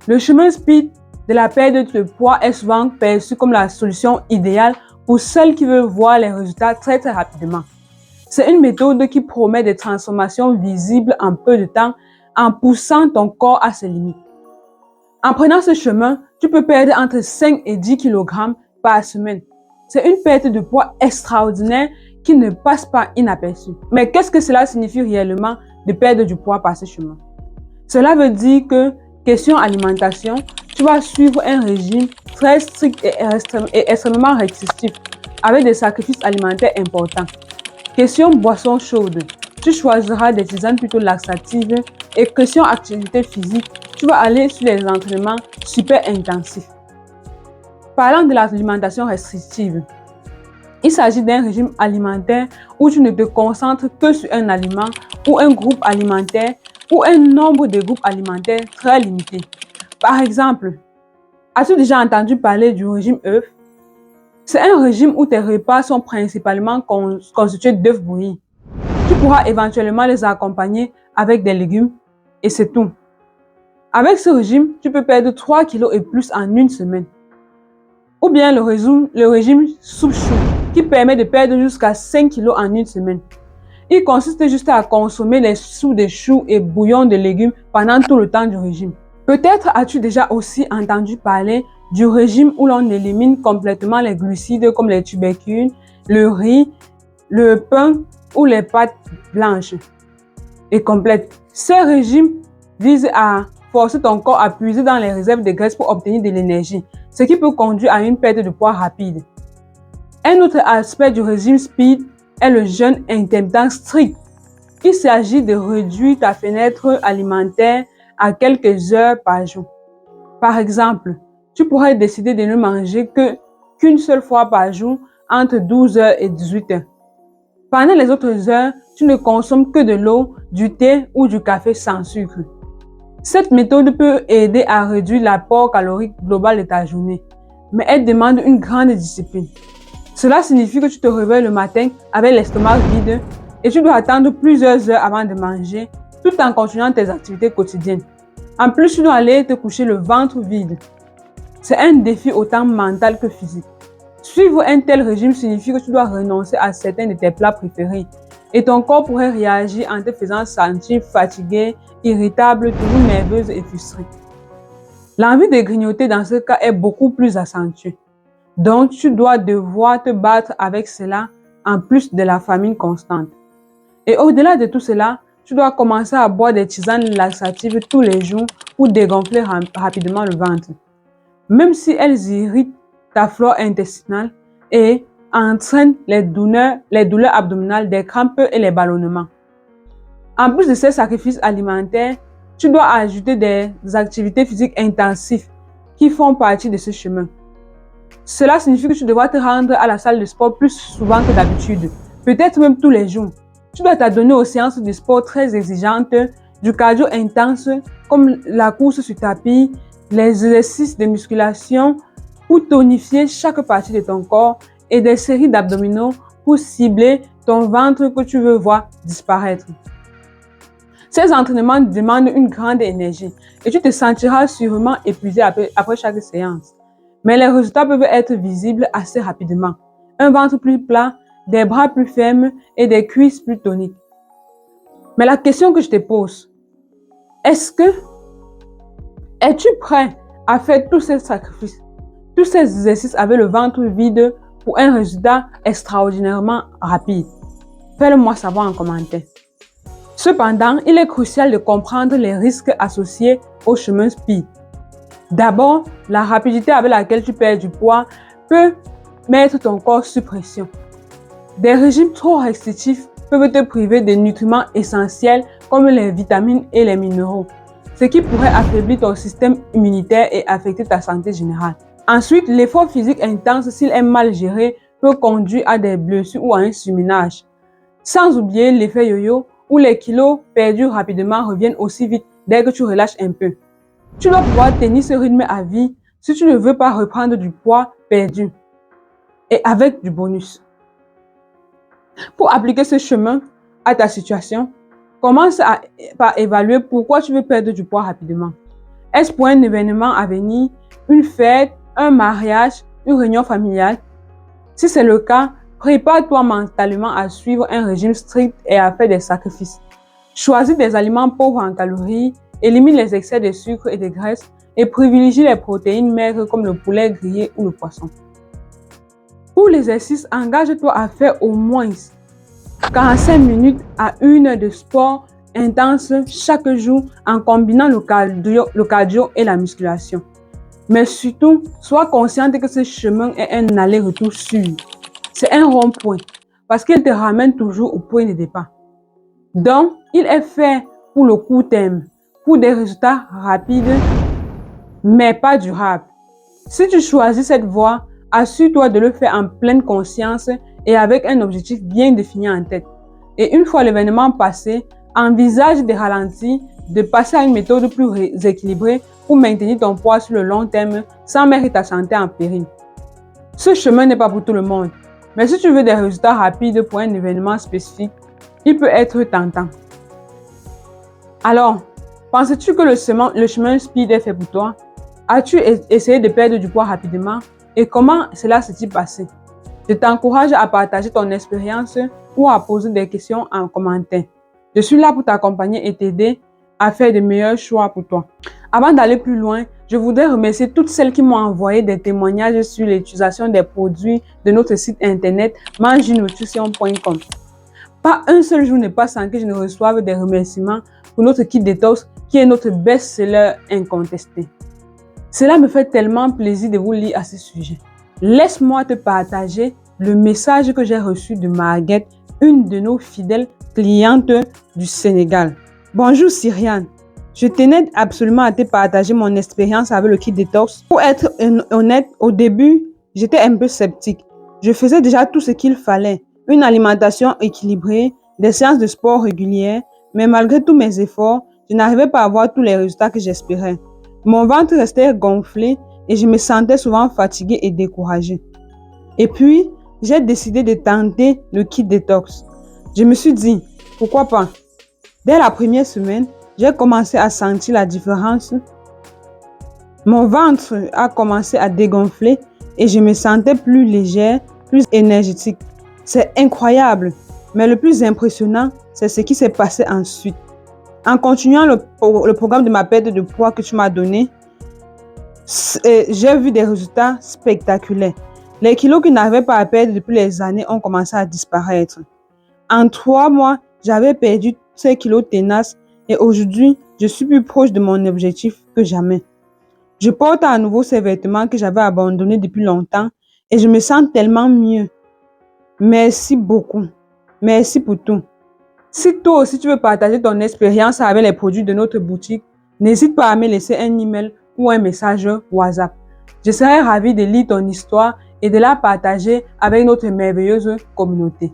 Le chemin speed de la perte de poids est souvent perçu comme la solution idéale pour celles qui veulent voir les résultats très rapidement. C'est une méthode qui promet des transformations visibles en peu de temps en poussant ton corps à ses limites. En prenant ce chemin, tu peux perdre entre 5 et 10 kg par semaine. C'est une perte de poids extraordinaire qui ne passe pas inaperçue. Mais qu'est-ce que cela signifie réellement de perdre du poids par ce chemin? Cela veut dire que, question alimentation, tu vas suivre un régime très strict et extrêmement restrictif avec des sacrifices alimentaires importants. Question boisson chaude, tu choisiras des tisanes plutôt laxatives et question activité physique, tu vas aller sur les entraînements super intensifs. Parlant de l'alimentation restrictive, il s'agit d'un régime alimentaire où tu ne te concentres que sur un aliment ou un groupe alimentaire ou un nombre de groupes alimentaires très limité. Par exemple, as-tu déjà entendu parler du régime œuf? C'est un régime où tes repas sont principalement constitués d'œufs bouillis. Tu pourras éventuellement les accompagner avec des légumes et c'est tout. Avec ce régime, tu peux perdre 3 kg et plus en une semaine. Ou bien le régime soupe-chou qui permet de perdre jusqu'à 5 kg en une semaine. Il consiste juste à consommer les soupes de choux et bouillons de légumes pendant tout le temps du régime. Peut-être as-tu déjà aussi entendu parler du régime où l'on élimine complètement les glucides comme les tubercules, le riz, le pain ou les pâtes blanches et complètes. Ce régime vise à forcer ton corps à puiser dans les réserves de graisse pour obtenir de l'énergie, ce qui peut conduire à une perte de poids rapide. Un autre aspect du régime speed est le jeûne intermittent strict. Il s'agit de réduire ta fenêtre alimentaire à quelques heures par jour. Par exemple, tu pourrais décider de ne manger qu'une seule fois par jour entre 12h et 18h. Pendant les autres heures, tu ne consommes que de l'eau, du thé ou du café sans sucre. Cette méthode peut aider à réduire l'apport calorique global de ta journée, mais elle demande une grande discipline. Cela signifie que tu te réveilles le matin avec l'estomac vide et tu dois attendre plusieurs heures avant de manger tout en continuant tes activités quotidiennes. En plus, tu dois aller te coucher le ventre vide. C'est un défi autant mental que physique. Suivre un tel régime signifie que tu dois renoncer à certains de tes plats préférés et ton corps pourrait réagir en te faisant sentir fatigué, irritable, toujours nerveuse et frustrée. L'envie de grignoter dans ce cas est beaucoup plus accentuée. Donc, tu dois devoir te battre avec cela en plus de la famine constante. Et au-delà de tout cela, tu dois commencer à boire des tisanes laxatives tous les jours pour dégonfler rapidement le ventre. Même si elles irritent ta flore intestinale et entraînent les douleurs abdominales, des crampes et les ballonnements. En plus de ces sacrifices alimentaires, tu dois ajouter des activités physiques intensives qui font partie de ce chemin. Cela signifie que tu devras te rendre à la salle de sport plus souvent que d'habitude, peut-être même tous les jours. Tu dois t'adonner aux séances de sport très exigeantes, du cardio intense comme la course sur tapis, les exercices de musculation pour tonifier chaque partie de ton corps et des séries d'abdominaux pour cibler ton ventre que tu veux voir disparaître. Ces entraînements demandent une grande énergie et tu te sentiras sûrement épuisé après chaque séance. Mais les résultats peuvent être visibles assez rapidement. Un ventre plus plat, des bras plus fermes et des cuisses plus toniques. Mais la question que je te pose, es-tu prêt à faire tous ces sacrifices, tous ces exercices avec le ventre vide pour un résultat extraordinairement rapide? Fais-le-moi savoir en commentaire. Cependant, il est crucial de comprendre les risques associés au chemin speed. D'abord, la rapidité avec laquelle tu perds du poids peut mettre ton corps sous pression. Des régimes trop restrictifs peuvent te priver des nutriments essentiels comme les vitamines et les minéraux, ce qui pourrait affaiblir ton système immunitaire et affecter ta santé générale. Ensuite, l'effort physique intense, s'il est mal géré, peut conduire à des blessures ou à un surménage. Sans oublier l'effet yo-yo, où les kilos perdus rapidement reviennent aussi vite dès que tu relâches un peu. Tu dois pouvoir tenir ce rythme à vie si tu ne veux pas reprendre du poids perdu et avec du bonus. Pour appliquer ce chemin à ta situation, commence par évaluer pourquoi tu veux perdre du poids rapidement. Est-ce pour un événement à venir, une fête, un mariage, une réunion familiale? Si c'est le cas, prépare-toi mentalement à suivre un régime strict et à faire des sacrifices. Choisis des aliments pauvres en calories, élimine les excès de sucre et de graisse et privilégie les protéines maigres comme le poulet grillé ou le poisson. Pour l'exercice, engage-toi à faire au moins 45 minutes à 1 heure de sport intense chaque jour en combinant le cardio et la musculation. Mais surtout, sois consciente que ce chemin est un aller-retour sûr. C'est un rond-point parce qu'il te ramène toujours au point de départ. Donc, il est fait pour le court terme, pour des résultats rapides, mais pas durables. Si tu choisis cette voie, assure-toi de le faire en pleine conscience et avec un objectif bien défini en tête. Et une fois l'événement passé, envisage de ralentir, de passer à une méthode plus équilibrée pour maintenir ton poids sur le long terme sans mettre ta santé en péril. Ce chemin n'est pas pour tout le monde, mais si tu veux des résultats rapides pour un événement spécifique, il peut être tentant. Alors, penses-tu que le chemin speed est fait pour toi? As-tu essayé de perdre du poids rapidement? Et comment cela s'est-il passé? Je t'encourage à partager ton expérience ou à poser des questions en commentaire. Je suis là pour t'accompagner et t'aider à faire de meilleurs choix pour toi. Avant d'aller plus loin, je voudrais remercier toutes celles qui m'ont envoyé des témoignages sur l'utilisation des produits de notre site internet mangenutrition.com. Pas un seul jour ne passe sans que je ne reçoive des remerciements pour notre kit détox qui est notre best-seller incontesté. Cela me fait tellement plaisir de vous lire à ce sujet. Laisse-moi te partager le message que j'ai reçu de Marguerite, une de nos fidèles clientes du Sénégal. Bonjour Cyriane, je tenais absolument à te partager mon expérience avec le kit détox. Pour être honnête, au début, j'étais un peu sceptique. Je faisais déjà tout ce qu'il fallait, une alimentation équilibrée, des séances de sport régulières, mais malgré tous mes efforts, je n'arrivais pas à avoir tous les résultats que j'espérais. Mon ventre restait gonflé et je me sentais souvent fatiguée et découragée. Et puis, j'ai décidé de tenter le kit détox. Je me suis dit, pourquoi pas? Dès la première semaine, j'ai commencé à sentir la différence. Mon ventre a commencé à dégonfler et je me sentais plus légère, plus énergétique. C'est incroyable, mais le plus impressionnant, c'est ce qui s'est passé ensuite. En continuant le programme de ma perte de poids que tu m'as donné, j'ai vu des résultats spectaculaires. Les kilos que je n'arrivais pas à perdre depuis les années ont commencé à disparaître. En 3 mois, j'avais perdu ces kilos tenaces et aujourd'hui, je suis plus proche de mon objectif que jamais. Je porte à nouveau ces vêtements que j'avais abandonnés depuis longtemps et je me sens tellement mieux. Merci beaucoup. Merci pour tout. Si toi aussi tu veux partager ton expérience avec les produits de notre boutique, n'hésite pas à me laisser un email ou un message WhatsApp. Je serai ravie de lire ton histoire et de la partager avec notre merveilleuse communauté.